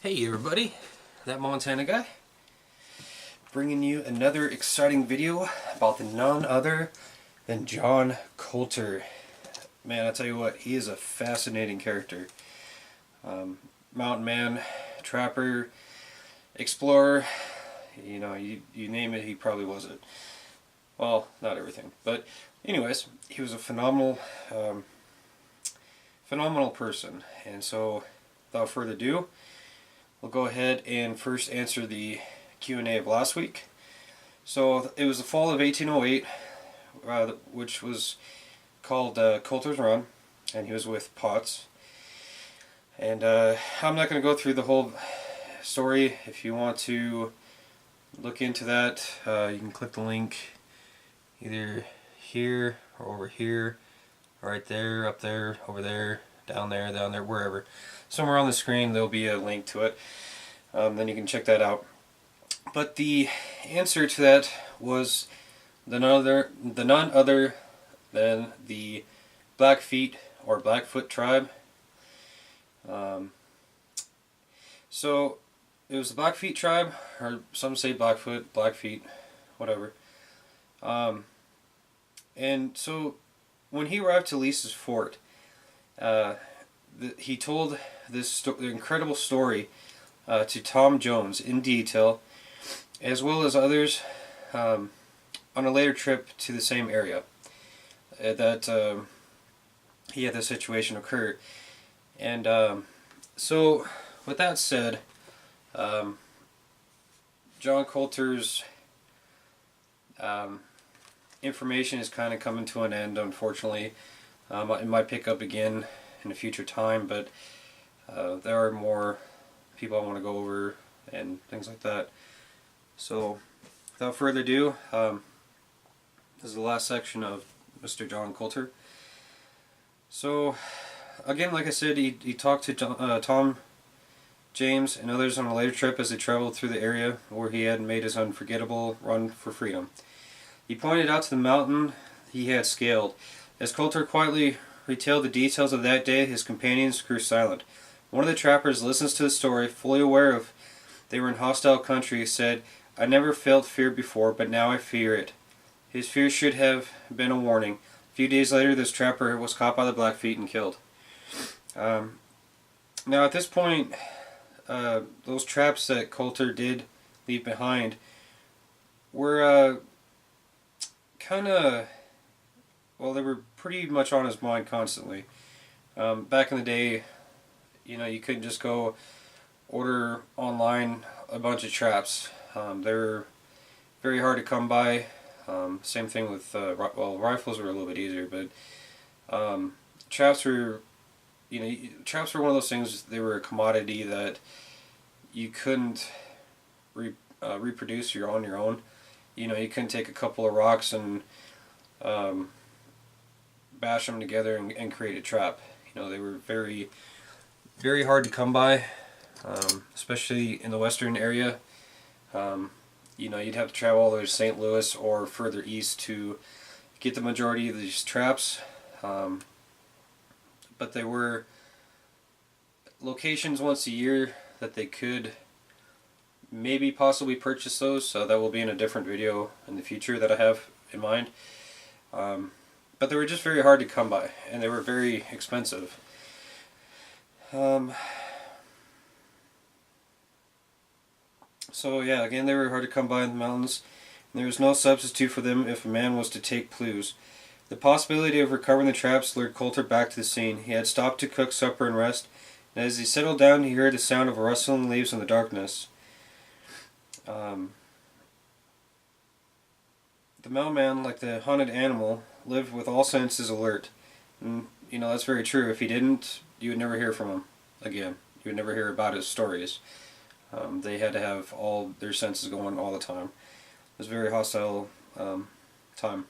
Hey everybody, that Montana guy, bringing you another exciting video about none other than John Colter. Man, I tell you what, he is a fascinating character. Mountain man, trapper, explorer, you know, you name it, he probably was it. Well, not everything, but anyways, he was a phenomenal person, and so without further ado, we'll go ahead and first answer the Q&A of last week. So it was the fall of 1808, which was called Colter's Run, and he was with Potts. And I'm not going to go through the whole story. If you want to look into that, you can click the link either here or over here, right there, up there, over there, down there, wherever. Somewhere on the screen there'll be a link to it. Then you can check that out. But the answer to that was none other than the Blackfeet or Blackfoot tribe. So it was the Blackfeet tribe, or some say Blackfoot, Blackfeet, whatever. And so when he arrived to Lisa's fort, he told this incredible story to Tom Jones in detail, as well as others on a later trip to the same area that he had this situation occur. And so with that said, John Colter's information is kind of coming to an end, unfortunately. It might pick up again in a future time, but there are more people I want to go over and things like that. So without further ado, this is the last section of Mr. John Colter. So again, like I said, he talked to Tom James and others on a later trip as they traveled through the area where he had made his unforgettable run for freedom. He pointed out to the mountain he had scaled. As Colter quietly retailed the details of that day, his companions grew silent. One of the trappers listens to the story, fully aware of they were in hostile country, said, "I never felt fear before, but now I fear it." His fear should have been a warning. A few days later, this trapper was caught by the Blackfeet and killed. Now at this point, those traps that Colter did leave behind were kind of, well, they were pretty much on his mind constantly. Back in the day, you know, you couldn't just go order online a bunch of traps. They're very hard to come by. Same thing with, well, rifles were a little bit easier, but traps were, you know, traps were one of those things. They were a commodity that you couldn't reproduce on your own. You know, you couldn't take a couple of rocks and bash them together and create a trap. You know, they were very, very hard to come by, especially in the western area. You know, you'd have to travel all the way to St. Louis or further east to get the majority of these traps. But there were locations once a year that they could maybe possibly purchase those, so that will be in a different video in the future that I have in mind. But they were just very hard to come by, and they were very expensive. So yeah, again, they were hard to come by in the mountains, and there was no substitute for them if a man was to take clues. The possibility of recovering the traps lured Colter back to the scene. He had stopped to cook supper and rest, and as he settled down, he heard the sound of rustling leaves in the darkness. The mountain man, like the hunted animal, lived with all senses alert. And, you know, that's very true. If he didn't, you would never hear from him again. You would never hear about his stories. They had to have all their senses going all the time. It was a very hostile time.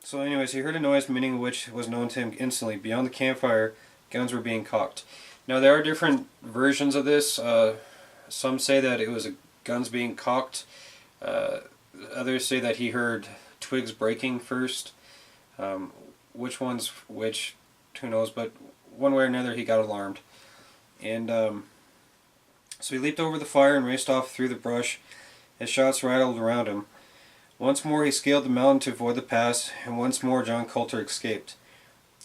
So anyways, he heard a noise, meaning of which was known to him instantly. Beyond the campfire, guns were being cocked. Now there are different versions of this. Some say that it was guns being cocked. Others say that he heard twigs breaking first. which one's which, who knows, but one way or another he got alarmed. And so he leaped over the fire and raced off through the brush as shots rattled around him. Once more he scaled the mountain to avoid the pass, and once more John Colter escaped.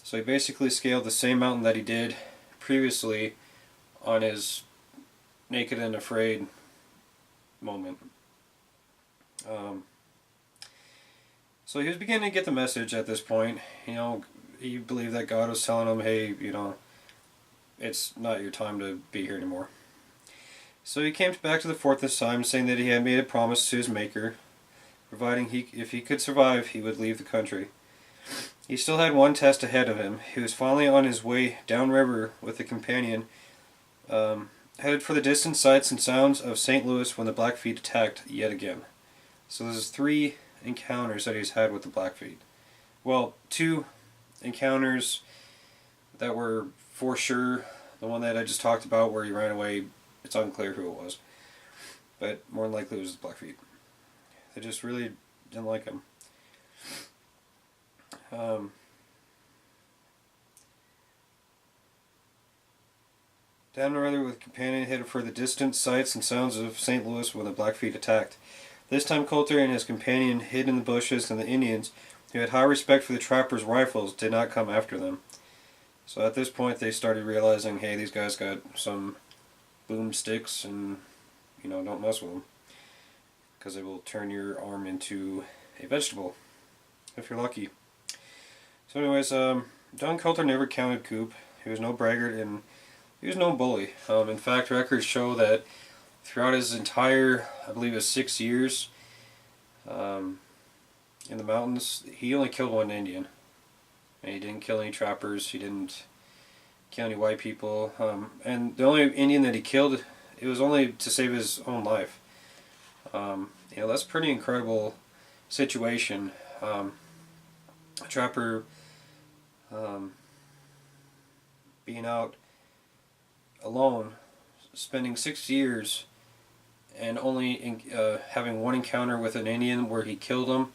So he basically scaled the same mountain that he did previously on his naked and afraid moment. So he was beginning to get the message at this point. You know, he believed that God was telling him, hey, you know, it's not your time to be here anymore. So he came back to the fort this time, saying that he had made a promise to his Maker, providing if he could survive, he would leave the country. He still had one test ahead of him. He was finally on his way downriver with a companion, headed for the distant sights and sounds of St. Louis when the Blackfeet attacked yet again. So there's 3 encounters that he's had with the Blackfeet. Well, 2 encounters that were for sure. The one that I just talked about where he ran away, it's unclear who it was. But more than likely it was the Blackfeet. They just really didn't like him. Down rather with a companion headed for the distant sights and sounds of St. Louis when the Blackfeet attacked. This time Colter and his companion hid in the bushes, and the Indians, who had high respect for the trappers' rifles, did not come after them. So at this point they started realizing, hey, these guys got some boomsticks, and, you know, don't mess with them, because they will turn your arm into a vegetable, if you're lucky. So anyways, John Colter never counted coup. He was no braggart, and he was no bully. In fact, records show that throughout his entire, I believe it was 6 years in the mountains, he only killed 1 Indian. And he didn't kill any trappers, he didn't kill any white people. And the only Indian that he killed, it was only to save his own life. You know, that's a pretty incredible situation. A trapper being out alone, spending 6 years, and only having 1 encounter with an Indian where he killed him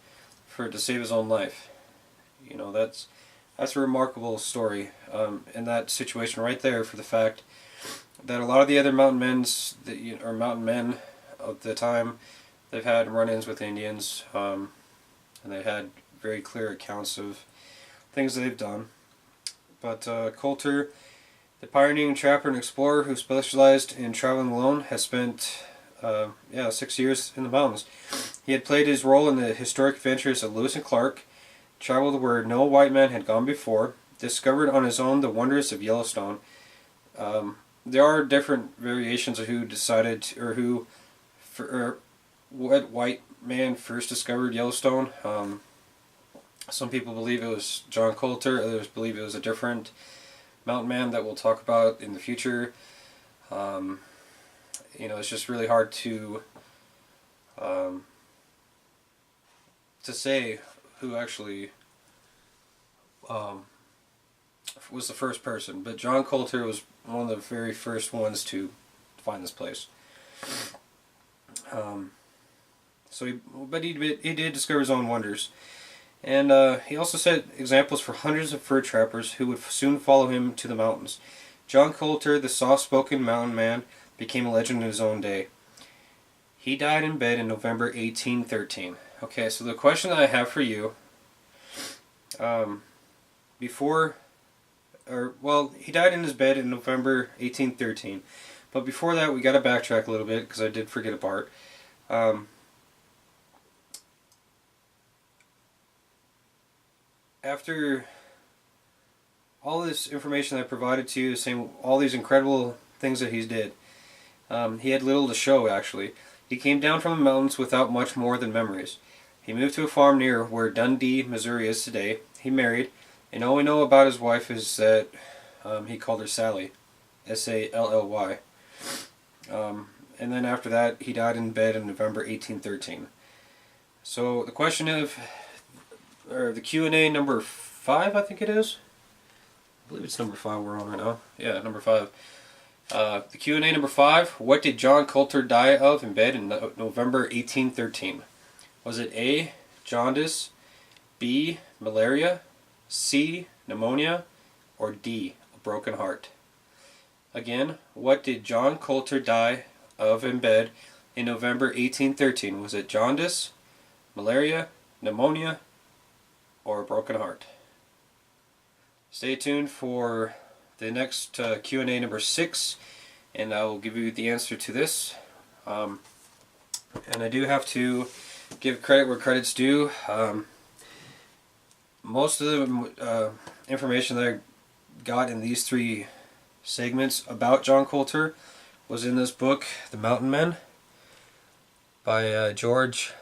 to save his own life. You know, that's a remarkable story in that situation right there, for the fact that a lot of the other mountain men of the time, they've had run-ins with Indians, and they had very clear accounts of things that they've done. But Colter, the pioneering trapper and explorer who specialized in traveling alone, has spent 6 years in the mountains. He had played his role in the historic adventures of Lewis and Clark, traveled where no white man had gone before, discovered on his own the wonders of Yellowstone. There are different variations of who decided, or what white man first discovered Yellowstone. Some people believe it was John Colter, others believe it was a different mountain man that we'll talk about in the future. You know, it's just really hard to say who actually was the first person, but John Colter was one of the very first ones to find this place. He did discover his own wonders, and he also set examples for hundreds of fur trappers who would soon follow him to the mountains. John Colter, the soft-spoken mountain man, became a legend in his own day. He died in bed in November 1813. Okay, so the question that I have for you, he died in his bed in November 1813, but before that we got to backtrack a little bit, because I did forget a part. After all this information I provided to you, saying all these incredible things that he did, he had little to show, actually. He came down from the mountains without much more than memories. He moved to a farm near where Dundee, Missouri is today. He married, and all we know about his wife is that he called her Sally, S-A-L-L-Y. And then after that, he died in bed in November 1813. So the question the Q&A number 5, I think it is. I believe it's number 5 we're on right now. Yeah, number 5. The Q&A number 5, what did John Colter die of in bed in November 1813? Was it A, jaundice, B, malaria, C. Pneumonia, or D. A broken heart? Again, what did John Colter die of in bed in November 1813? Was it jaundice, malaria, pneumonia, or a broken heart? Stay tuned for the next Q&A number 6, and I will give you the answer to this. And I do have to give credit where credit's due. Most of the information that I got in these 3 segments about John Colter was in this book, The Mountain Men, by George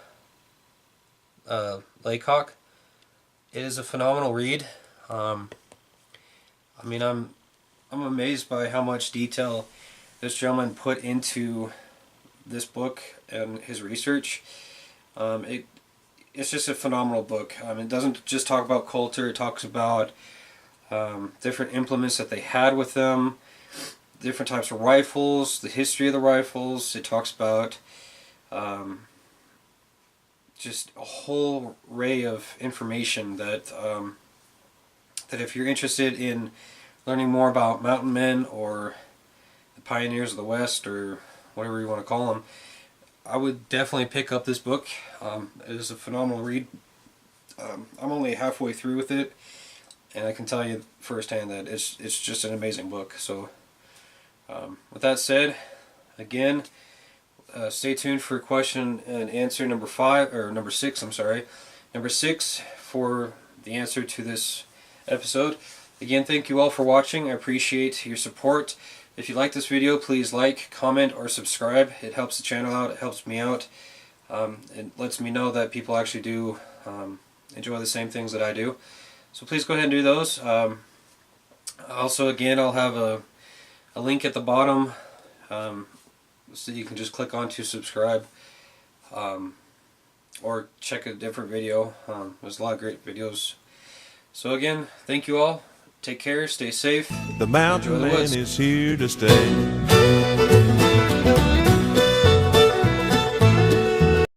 Laycock. It is a phenomenal read. I mean, I'm amazed by how much detail this gentleman put into this book and his research. It's just a phenomenal book. It doesn't just talk about Colter. It talks about different implements that they had with them, different types of rifles, the history of the rifles. It talks about just a whole array of information that that if you're interested in learning more about mountain men or the pioneers of the West, or whatever you want to call them, I would definitely pick up this book. It is a phenomenal read. I'm only halfway through with it, and I can tell you firsthand that it's just an amazing book. So with that said, again, stay tuned for question and answer number 6. I'm sorry, number 6 for the answer to this episode. Again, thank you all for watching. I appreciate your support. If you like this video, please like, comment, or subscribe. It helps the channel out. It helps me out. It lets me know that people actually do enjoy the same things that I do. So please go ahead and do those. Also, again, I'll have a link at the bottom so you can just click on to subscribe, or check a different video. There's a lot of great videos. So again, thank you all. Take care, stay safe. The mountain man is here to stay.